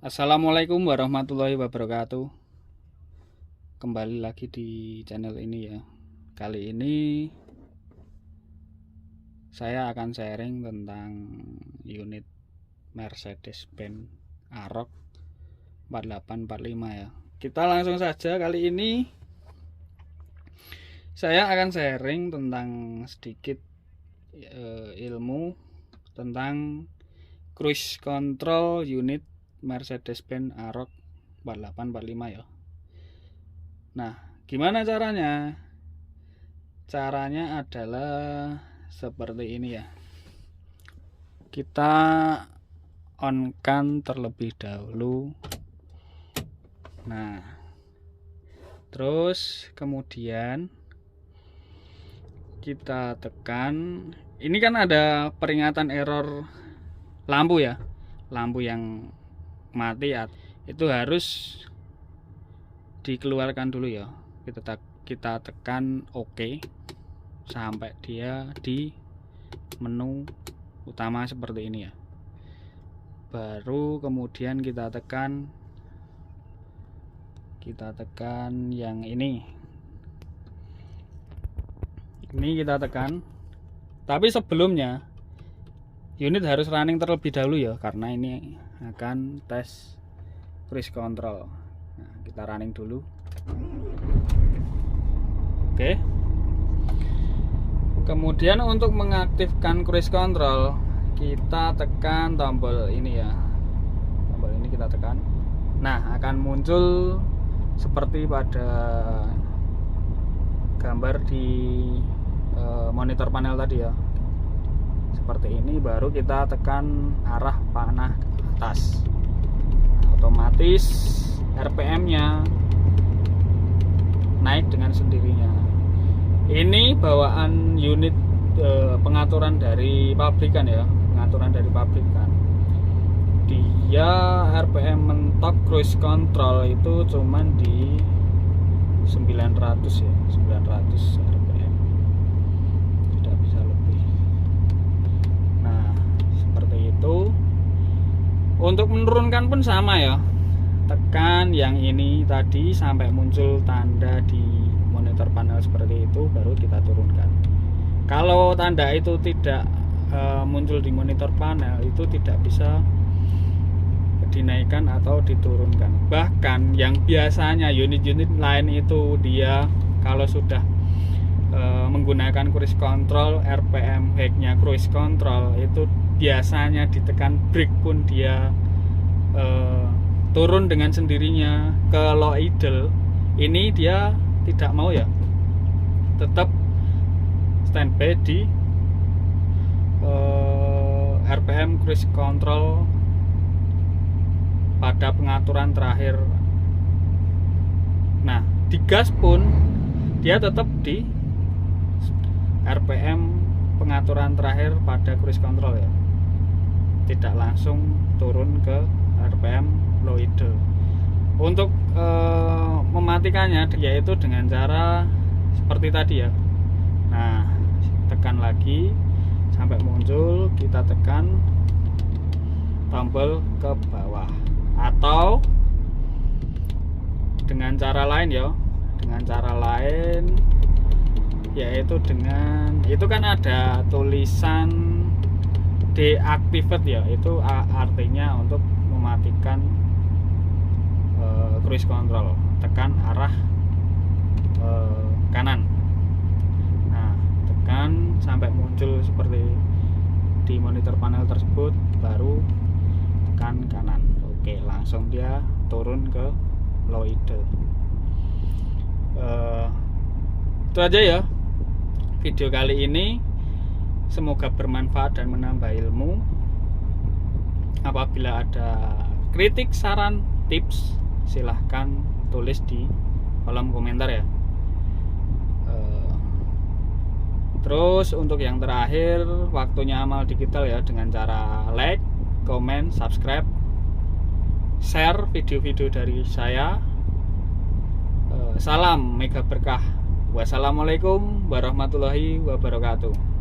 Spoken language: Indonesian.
Assalamualaikum warahmatullahi wabarakatuh. Kembali lagi di channel ini ya. Kali ini saya akan sharing tentang unit Mercedes-Benz Aroc 4845 ya. Kita langsung saja. Kali ini saya akan sharing tentang sedikit ilmu tentang cruise control unit Mercedes-Benz Aroc 4845 ya. Nah, gimana caranya? Caranya adalah seperti ini ya. Kita on-kan terlebih dahulu. Nah, terus kemudian kita tekan. Ini kan ada peringatan error lampu ya. Lampu yang mati ya, itu harus dikeluarkan dulu ya. Kita tekan OK sampai dia di menu utama seperti ini ya. Baru kemudian kita tekan yang ini kita tekan. Tapi sebelumnya unit harus running terlebih dahulu ya, karena ini akan tes cruise control. Nah, kita running dulu. Oke. Kemudian untuk mengaktifkan cruise control, kita tekan tombol ini ya. Tombol ini kita tekan. Nah, akan muncul seperti pada gambar di monitor panel tadi ya. Seperti ini, baru kita tekan arah panah ke atas. Nah, otomatis RPM nya naik dengan sendirinya. Ini bawaan unit pengaturan dari pabrikan ya, dia RPM mentok cruise control itu cuman di 900 ya, 900 RPM, tidak bisa lebih. Nah, seperti itu. Untuk menurunkan pun sama ya, tekan yang ini tadi sampai muncul tanda di monitor panel seperti itu, baru kita turunkan. Kalau tanda itu tidak muncul di monitor panel, itu tidak bisa dinaikkan atau diturunkan. Bahkan yang biasanya unit-unit lain itu dia kalau sudah menggunakan cruise control, RPM hacknya cruise control itu biasanya ditekan brake pun dia turun dengan sendirinya ke low idle. Ini dia tidak mau ya, tetap standby di RPM cruise control pada pengaturan terakhir. Nah, di gas pun dia tetap di RPM pengaturan terakhir pada cruise control ya, tidak langsung turun ke RPM low idle. Untuk mematikannya yaitu dengan cara seperti tadi ya. Nah, tekan lagi sampai muncul, kita tekan tombol ke bawah, atau dengan cara lain ya, yaitu dengan itu kan ada tulisan deactivate ya, itu artinya untuk mematikan cruise control. Tekan arah kanan. Nah, tekan sampai muncul seperti di monitor panel tersebut, baru tekan kanan. Oke, langsung dia turun ke low idle. Itu aja ya video kali ini. Semoga bermanfaat dan menambah ilmu. Apabila ada kritik, saran, tips silahkan tulis di kolom komentar ya. Terus untuk yang terakhir, waktunya amal digital ya, dengan cara like, comment, subscribe, share video-video dari saya. Salam mega berkah. Wassalamualaikum warahmatullahi wabarakatuh.